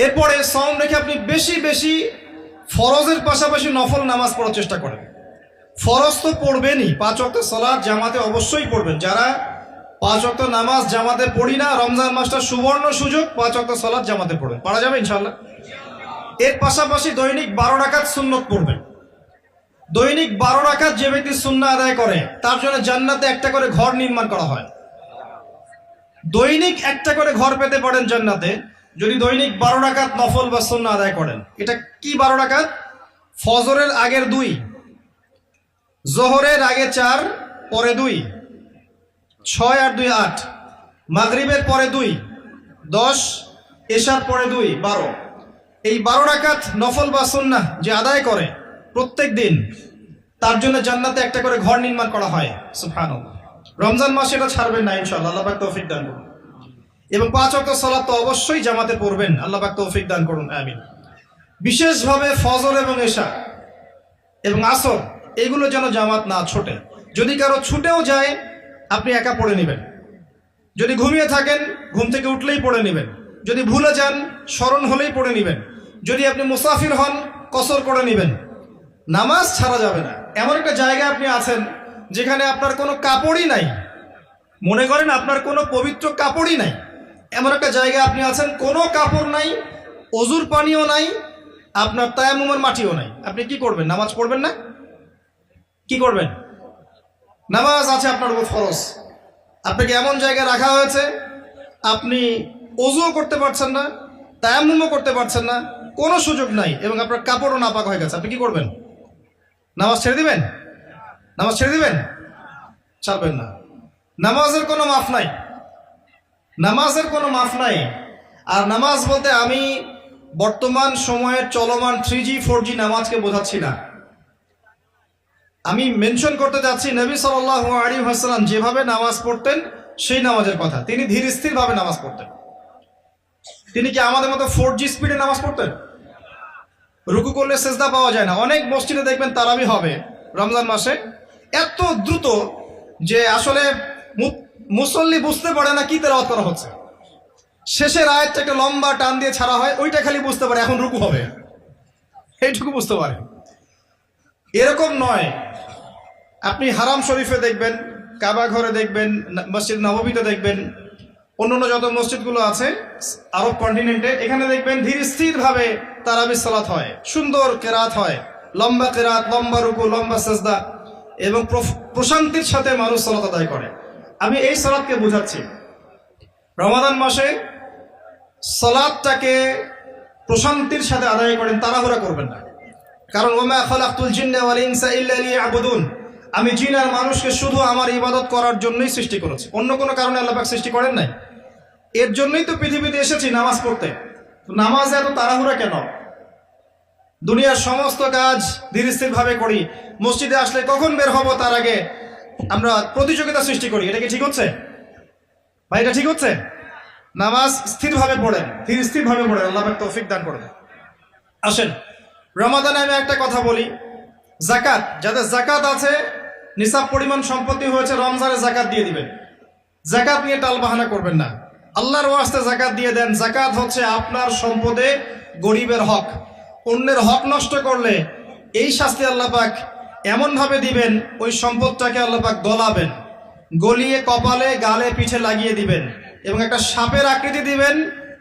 এরপরে সাওম রেখে আপনি বেশি বেশি ফরজের পাশাপাশি নফল নামাজ পড়ার চেষ্টা করেন। ফরজ তো পড়বেনই, 5 ওয়াক্ত সালাত জামাতে অবশ্যই পড়বেন। যারা 5 ওয়াক্ত নামাজ জামাতে পড়ি না, রমজান মাসটা সুবর্ণ সুযোগ, 5 ওয়াক্ত সালাত জামাতে পড়বেন, পারা যাবে ইনশাআল্লাহ। এর পাশাপাশি দৈনিক 12 রাকাত সুন্নত পড়বেন। দৈনিক 12 রাকাত যে ব্যক্তি সুন্নাহ আদায় করে তার জন্য জান্নাতে একটা করে ঘর নির্মাণ করা হয়। দৈনিক একটা করে ঘর পেতে পারেন জান্নাতে যদি দৈনিক 12 রাকাত নফল বা সুন্নাহ আদায় করেন। এটা কি 12 রাকাত? ফজরের আগের 2, জোহরের আগে 4, পরে 2, 6 আর 2 8, মাগরিবের পরে 2 10, এশার পরে 2 12। এই 12 রাকাত নফল বা সুন্নাহ যে আদায় করে প্রত্যেক দিন তার জন্য জান্নাতে একটা করে ঘর নির্মাণ করা হয়। সুবহানাল্লাহ। রমজান মাসে এটা ছাড়বেন না ইনশাআল্লাহ, আল্লাহ পাক তৌফিক দান করুন। এবং 5 ওয়াক্ত সালাত তো অবশ্যই জামাতে পড়বেন, আল্লাহ পাক তৌফিক দান করুন, আমিন। বিশেষভাবে ফজর এবং এশা এবং আসর এগুলো যেন জামাত না ছোটে। যদি কারো ছুটেও যায় আপনি একা পড়ে নেবেন। যদি ঘুমিয়ে থাকেন ঘুম থেকে উঠলেই পড়ে নেবেন। যদি ভুলে যান স্মরণ হলেই পড়ে নেবেন। যদি আপনি মুসাফির হন কসর করে নেবেন। নামাজ ছাড়া যাবে না। এমন একটা জায়গায় আপনি আছেন যেখানে আপনার কোনো কাপড়ই নাই, মনে করেন আপনার কোনো পবিত্র কাপড়ই নাই, এমন একটা জায়গায় আপনি আছেন, কোনো কাপড় নাই, অজুর পানিও নাই, আপনার তায়াম্মুমের মাটিও নাই। আপনি কি করবেন? নামাজ পড়বেন না? কি করবেন? নামাজ আছে আপনার উপর ফরজ, আপনাকে এমন জায়গায় রাখা হয়েছে আপনি অজুও করতে পারছেন না, তায়াম্মুমও করতে পারছেন না, কোনো সুযোগ নাই, এবং আপনার কাপড়ও নাপাক হয়ে গেছে। আপনি কি করবেন? নামাজ ছেড়ে দিবেন? নামাজ ছেড়ে দিবেন? ছাড়বেন না। নামাজের কোনো মাফ নাই, নামাজের কোনো মাফ নাই। আর নামাজ বলতে আমি বর্তমান সময়ের চলমান 3G 4G নামাজকে বোঝাচ্ছি না। আমি মেনশন করতে যাচ্ছি নবী সাল্লাল্লাহু আলাইহি ওয়াসাল্লাম যেভাবে নামাজ পড়তেন সেই নামাজের কথা। তিনি ধীর স্থির ভাবে নামাজ পড়তেন। তিনি কি আমাদের মতো 4G স্পিডে নামাজ পড়তেন? রুকু করলে সেজদা পাওয়া যায় না। অনেক মসজিদে দেখবেন তারাবি হবে রমজান মাসে, এত দ্রুত যে আসলে মুসল্লি বুঝতে পারে না কি তেলাওয়াত করা হচ্ছে। শেষের আয়াতটা একটা লম্বা টান দিয়ে ছাড়া হয়, ওইটা খালি বুঝতে পারে এখন রুকু হবে, এইটুকু বুঝতে পারে। এরকম নয়। আপনি হারাম শরীফে দেখবেন, কাবা ঘরে দেখবেন, মসজিদ নববীতে দেখবেন, অন্যান্য যত মসজিদগুলো আছে আরব কন্টিনেন্টে, এখানে দেখবেন ধীর স্থির ভাবে তারাবি সালাত হয়, সুন্দর কেরাত হয়, লম্বা কেরাত, লম্বা রুকু, লম্বা সেজদা, এবং প্রশান্তির সাথে মানুষ সালাত আদায় করে। আমি এই সালাতকে বোঝাচ্ছি। রমাদান মাসে সালাতটাকে প্রশান্তির সাথে আদায় করেন, তাড়াহুড়া করবেন না। কারণ ওমা খালাকতুল জিন্না ওয়াল ইনসা ইল্লা লিয়াবুদুন, আমি জিন আর মানুষকে শুধু আমার ইবাদত করার জন্যই সৃষ্টি করেছি, অন্য কোনো কারণে আল্লাহ পাক সৃষ্টি করেন নাই। এর জন্যই তো পৃথিবীতে এসেছি নামাজ পড়তে। নামাজে এত তাড়াহুড়া কেন? দুনিয়ার সমস্ত কাজ ধীর স্থির ভাবে করি, মসজিদে আসলে কখন বের হব তার আগে আমরা প্রতিযোগিতা সৃষ্টি করি। এটা কি ঠিক হচ্ছে ভাই? এটা ঠিক হচ্ছে? নামাজ স্থিরভাবে পড়েন, ধীর স্থির ভাবে পড়েন, আল্লাহ পাক তৌফিক দান করবেন। আসেন রমাদানে আমি একটা কথা বলি, যাকাত, যাদের যাকাত আছে, নিসাব পরিমাণ সম্পত্তি হয়েছে, রমজানে যাকাত দিয়ে দিবেন। যাকাত নিয়ে টালবাহানা করবেন না, আল্লাহর ওয়াস্তে যাকাত দিয়ে দেন। যাকাত হচ্ছে আপনার সম্পদে গরিবের হক। অন্যের হক নষ্ট করলে এই শাস্তি আল্লাহ পাক এমন ভাবে দিবেন, ওই সম্পদটাকে আল্লাহ পাক গলাবেন, গলিয়ে কপালে গালে পিঠে লাগিয়ে দিবেন, এবং একটা সাপের আকৃতি দিবেন,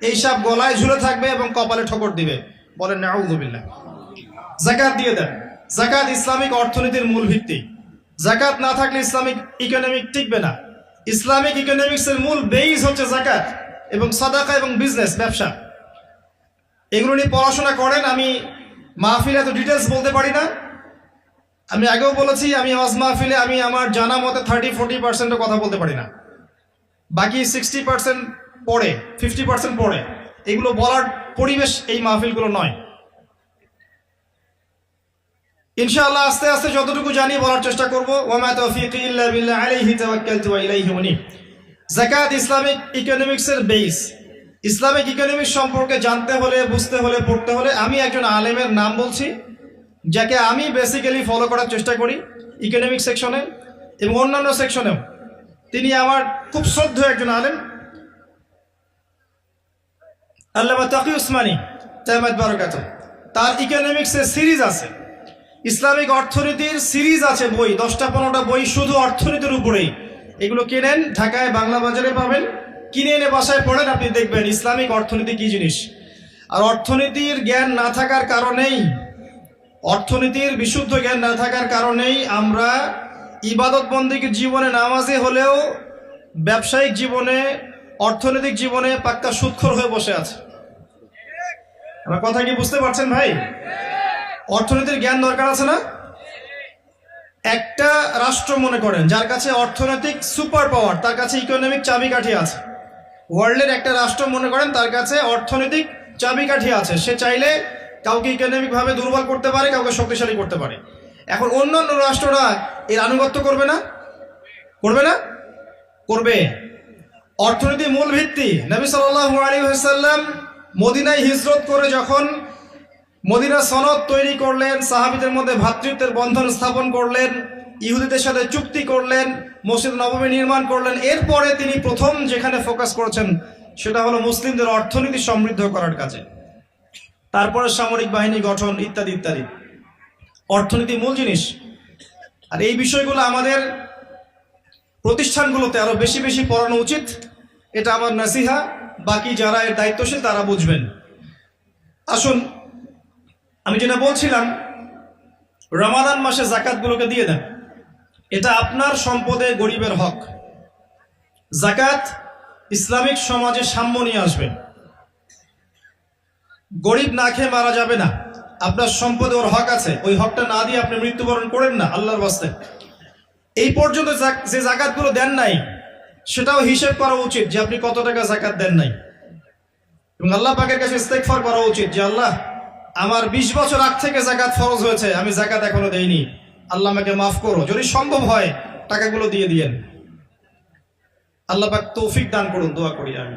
এই সাপ গলায় ঝুলে থাকবে এবং কপালে ঠোকর দিবে। বলেন নাউযুবিল্লাহ। যাকাত দিয়ে দেন। যাকাত ইসলামিক অর্থনীতির মূল ভিত্তি। যাকাত না থাকলে ইসলামিক ইকোনমিক টিকবে না। ইসলামিক ইকোনমিক্সের মূল বেইস হচ্ছে যাকাত এবং সাদাকা এবং বিজনেস, ব্যবসা। এগুলো নিয়ে পড়াশোনা করেন। আমি মাহফিলে এত ডিটেলস বলতে পারি না। আমি আগেও বলেছি, আমি ওয়াজ মাহফিলে আমি আমার জানা মতে 30-40% কথা বলতে পারি না, বাকি 60% পড়ে, 50% পড়ে। এগুলো বলার পরিবেশ এই মাহফিলগুলো নয়। ইনশাআল্লাহ আস্তে আস্তে যতটুকু জানি বলার চেষ্টা করব। ওয়ামা তাওফীকি ইল্লা বিল্লাহ আলাইহি তাওয়াক্কালতু ওয়া ইলাইহি উনীব। যাকাত ইসলামিক ইকোনমিক্সের বেস। ইসলামিক ইকোনমিক্স সম্পর্কে জানতে হলে, বুঝতে হলে, পড়তে হলে আমি একজন আলেমের নাম বলছি, যাকে আমি বেসিক্যালি ফলো করার চেষ্টা করি ইকোনমিক সেকশনে এবং অন্যান্য সেকশনেও। তিনি আমার খুব শ্রদ্ধেয় একজন আলেম, আল্লামা তাকি উসমানী জামাত বারাকাত, তার ইকোনমিক্সের সিরিজ আছে, ইসলামিক অর্থনীতির সিরিজ আছে, বই 10টা-15টা বই শুধু অর্থনীতির উপরেই। এগুলো কেনেন, ঢাকায় বাংলা বাজারে পাবেন, কিনে এনে বাসায় পড়েন, আপনি দেখবেন ইসলামিক অর্থনীতি কি জিনিস। আর অর্থনীতির জ্ঞান না থাকার কারণেই, অর্থনীতির বিশুদ্ধ জ্ঞান না থাকার কারণেই আমরা ইবাদত বন্দেগীর জীবনে, নামাজে হলেও ব্যবসায়িক জীবনে, অর্থনৈতিক জীবনে পাক্কা সুদখোর হয়ে বসে আছে। আমার কথা কি বুঝতে পারছেন ভাই? অর্থনীতির জ্ঞান দরকার আছে না? একটা রাষ্ট্র মনে করেন যার কাছে অর্থনৈতিক সুপার পাওয়ার, তার কাছে ইকোনমিক চাবিকাঠি আছে। ওয়ার্ল্ডের একটা রাষ্ট্র মনে করেন তার কাছে অর্থনৈতিক চাবিকাঠি আছে, সে চাইলে কাউকে ইকোনমিকভাবে দুর্বল করতে পারে, কাউকে শক্তিশালী করতে পারে। এখন অন্যান্য রাষ্ট্ররা এর আনুগত্য করবে না? করবে না? করবে। অর্থনীতি মূল ভিত্তি। নবী সাল্লাল্লাহু আলাইহি ওয়াসাল্লাম মদিনায় হিজরত করে যখন মদিনা সনদ তৈরি করলেন, সাহাবীদের মধ্যে ভ্রাতৃত্বের বন্ধন স্থাপন করলেন, ইহুদিদের সাথে চুক্তি করলেন, মসজিদ নববী নির্মাণ করলেন, এরপরে তিনি প্রথম যেখানে ফোকাস করেছেন সেটা হলো মুসলিমদের অর্থনীতি সমৃদ্ধ করার কাজে। তারপরে সামরিক বাহিনী গঠন ইত্যাদি ইত্যাদি। অর্থনীতি মূল জিনিস। আর এই বিষয়গুলো আমাদের প্রতিষ্ঠানগুলোতে আরো বেশি বেশি পড়ানো উচিত। এটা আমার নসিহা, বাকি যারা এর দায়িত্বশীল তারা বুঝবেন। আসুন, আমি যেটা বলছিলাম, রমাদান মাসে যাকাতগুলোকে দিয়ে দেন। এটা আপনার সম্পদে গরিবের হক। যাকাত ইসলামিক সমাজে সাম্য নিয়ে আসবে। গরিব না খেয়ে মারা যাবে না, আপনার সম্পদে ওর হক আছে, ওই হকটা না দিয়ে আপনি মৃত্যুবরণ করেন না, আল্লাহর ওয়াস্তে। এই পর্যন্ত যে যাকাতগুলো দেন নাই সেটাও হিসেব করা উচিত যে আপনি কত টাকা যাকাত দেন নাই, এবং আল্লাহ পাকের কাছে ইস্তেগফার করা উচিত যে আল্লাহ, আমার 20 বছর আগ থেকে যাকাত ফরজ হয়েছে, আমি যাকাত এখনো দেইনি, আল্লাহ আমাকে মাফ করো। যদি সম্ভব হয় টাকাগুলো দিয়ে দিয়েন। আল্লাহ পাক তৌফিক দান করুন, দোয়া করি আমি।